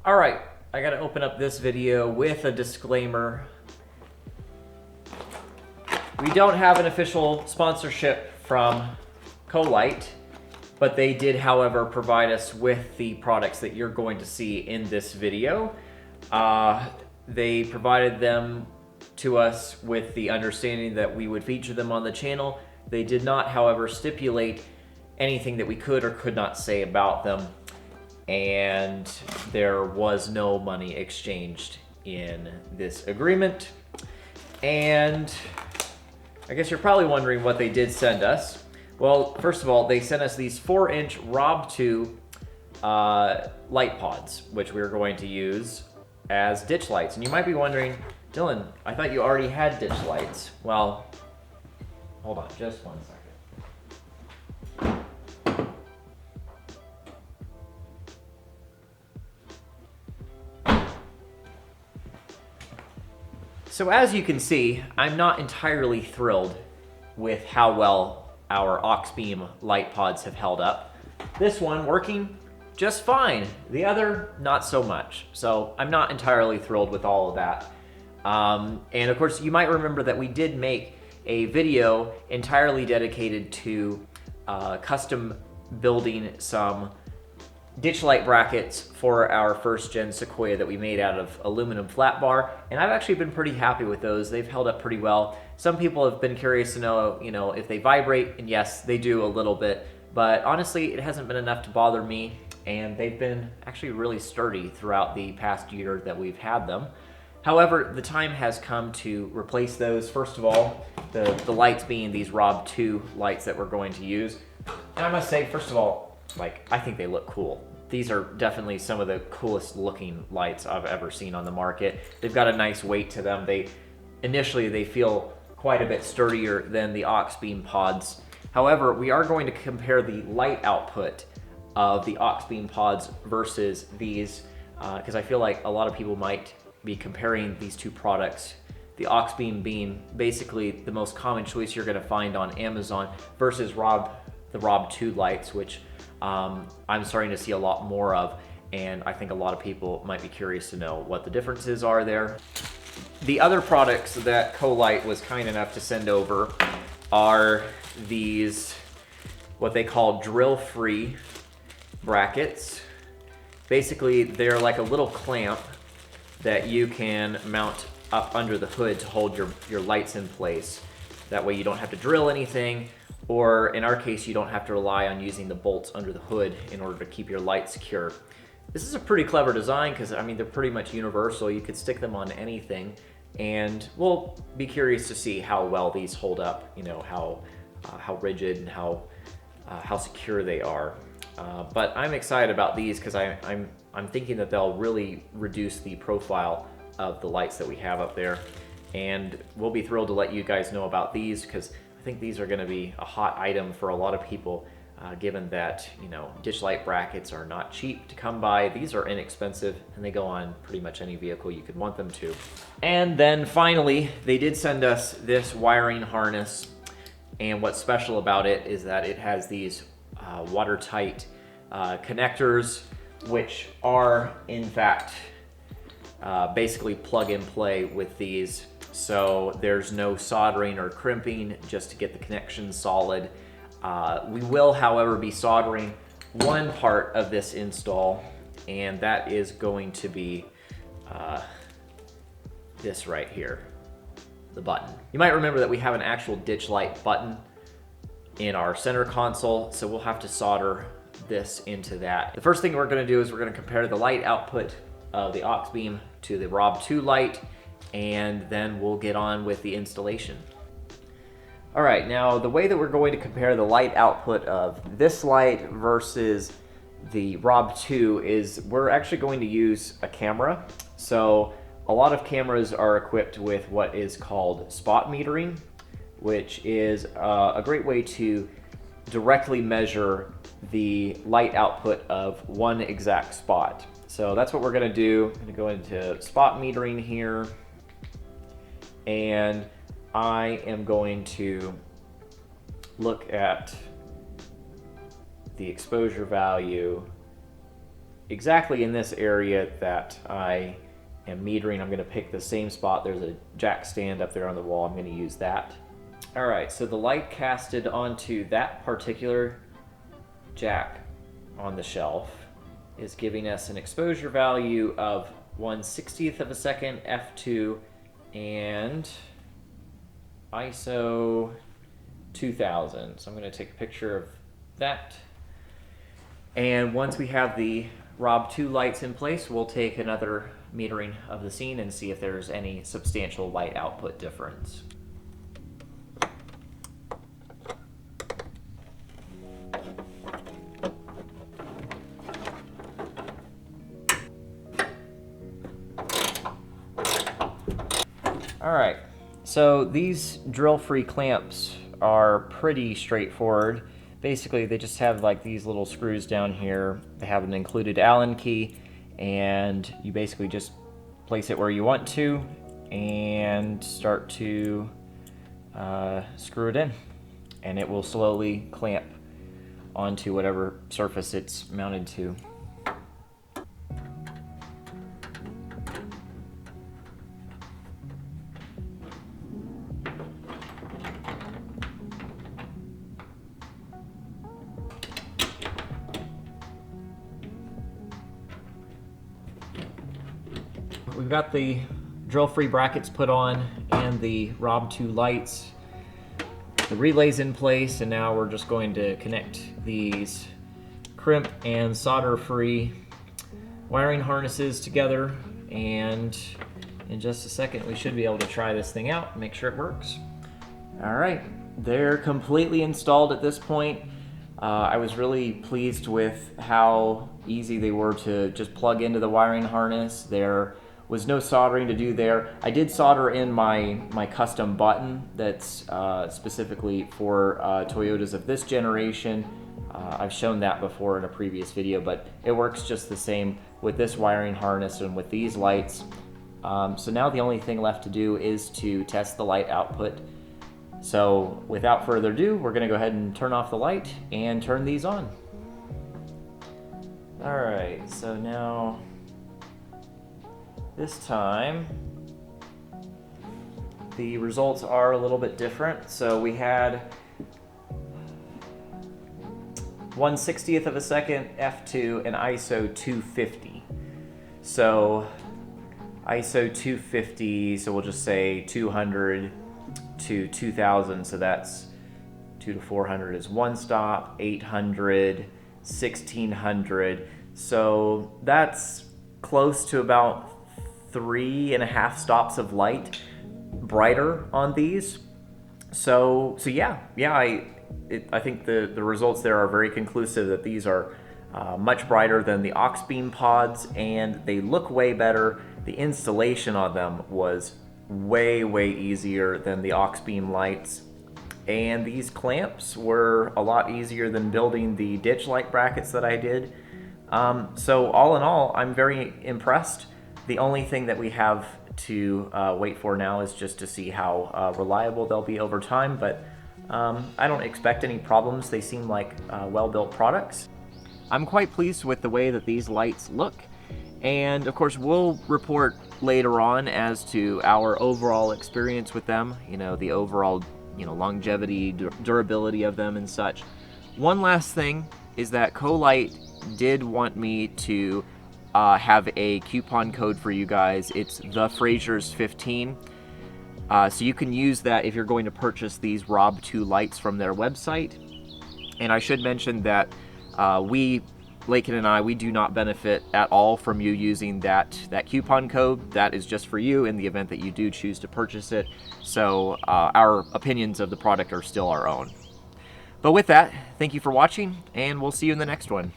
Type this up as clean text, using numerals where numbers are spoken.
All right, I gotta open up this video with a disclaimer. We don't have an official sponsorship from Colight, but they did, however, provide us with the products that you're going to see in this video. They provided them to us with the understanding that we would feature them on the channel. They did not, however, stipulate anything that we could or could not say about them, and there was no money exchanged in this agreement. And I guess you're probably wondering what they did send us. Well, first of all, they sent us these 4-inch Rob2 light pods, which we're going to use as ditch lights. And you might be wondering, Dylan, I thought you already had ditch lights. Well, hold on just one second. So as you can see, I'm not entirely thrilled with how well our aux-beam light pods have held up. This one working just fine. The other, not so much. So I'm not entirely thrilled with all of that. And of course, you might remember that we did make a video entirely dedicated to custom building some ditch light brackets for our first gen Sequoia that we made out of aluminum flat bar, and I've actually been pretty happy with those. They've held up pretty well. Some people have been curious to know, if they vibrate, and yes, they do a little bit, but honestly, it hasn't been enough to bother me, and they've been actually really sturdy throughout the past year that we've had them. However, the time has come to replace those. First of all, the lights being these Rob2 lights that we're going to use. And I must say, first of all, I think they look cool. These are definitely some of the coolest looking lights I've ever seen on the market. They've got a nice weight to them. Initially they feel quite a bit sturdier than the aux-beam pods. However, we are going to compare the light output of the aux-beam pods versus these, because I feel like a lot of people might be comparing these two products. The aux-beam being basically the most common choice you're going to find on Amazon versus the Rob2 lights, which I'm starting to see a lot more of, and I think a lot of people might be curious to know what the differences are there. The other products that Colight was kind enough to send over are these, what they call drill-free brackets. Basically, they're like a little clamp that you can mount up under the hood to hold your lights in place. That way you don't have to drill anything, or in our case, you don't have to rely on using the bolts under the hood in order to keep your light secure. This is a pretty clever design because, they're pretty much universal. You could stick them on anything, and we'll be curious to see how well these hold up, how rigid and how secure they are. But I'm excited about these because I'm thinking that they'll really reduce the profile of the lights that we have up there, and we'll be thrilled to let you guys know about these because I think these are going to be a hot item for a lot of people, given that ditch light brackets are not cheap to come by. These are inexpensive and they go on pretty much any vehicle you could want them to. And then finally, they did send us this wiring harness, and what's special about it is that it has these watertight connectors, which are in fact basically plug and play with these. So there's no soldering or crimping just to get the connection solid. We will, however, be soldering one part of this install, and that is going to be this right here, the button. You might remember that we have an actual ditch light button in our center console, so we'll have to solder this into that. The first thing we're going to do is we're going to compare the light output of the aux-beam to the Rob2 light, and then we'll get on with the installation. All right, now the way that we're going to compare the light output of this light versus the Rob2 is we're actually going to use a camera. So a lot of cameras are equipped with what is called spot metering, which is a great way to directly measure the light output of one exact spot. So that's what we're going to do. I'm going to go into spot metering here, and I am going to look at the exposure value exactly in this area that I am metering. I'm going to pick the same spot. There's a jack stand up there on the wall. I'm going to use that. All right, so the light casted onto that particular jack on the shelf is giving us an exposure value of 1/60th of a second f2 and ISO 2000. So I'm going to take a picture of that. And once we have the Rob2 lights in place, we'll take another metering of the scene and see if there's any substantial light output difference. All right, so these drill-free clamps are pretty straightforward. Basically, they just have like these little screws down here. They have an included Allen key, and you basically just place it where you want to and start to screw it in, and it will slowly clamp onto whatever surface it's mounted to. We've got the drill-free brackets put on and the Rob2 lights. The relay's in place, and now we're just going to connect these crimp and solder-free wiring harnesses together, and in just a second we should be able to try this thing out and make sure it works. All right, they're completely installed at this point. I was really pleased with how easy they were to just plug into the wiring harness. There was no soldering to do there. I did solder in my custom button that's specifically for Toyotas of this generation. I've shown that before in a previous video, but it works just the same with this wiring harness and with these lights. So now the only thing left to do is to test the light output. So without further ado, we're gonna go ahead and turn off the light and turn these on. All right, so now this time the results are a little bit different. So we had 1/60th of a second f2 and ISO 250. So ISO 250, so we'll just say 200 to 2000, so that's 2 to 400 is one stop, 800, 1600. So that's close to about 3.5 stops of light brighter on these. So yeah, I think the results there are very conclusive that these are much brighter than the aux beam pods, and they look way better. The installation on them was way easier than the aux beam lights, and these clamps were a lot easier than building the ditch light brackets that I did. So all in all, I'm very impressed. The only thing that we have to wait for now is just to see how reliable they'll be over time, but I don't expect any problems. They seem like well-built products. I'm quite pleased with the way that these lights look, and of course we'll report later on as to our overall experience with them, the overall longevity, durability of them and such. One last thing is that Colight did want me to have a coupon code for you guys. It's the Frasers 15. So you can use that if you're going to purchase these Rob2 lights from their website. And I should mention that Lakin and I, we do not benefit at all from you using that coupon code. That is just for you in the event that you do choose to purchase it. So our opinions of the product are still our own. But with that, thank you for watching, and we'll see you in the next one.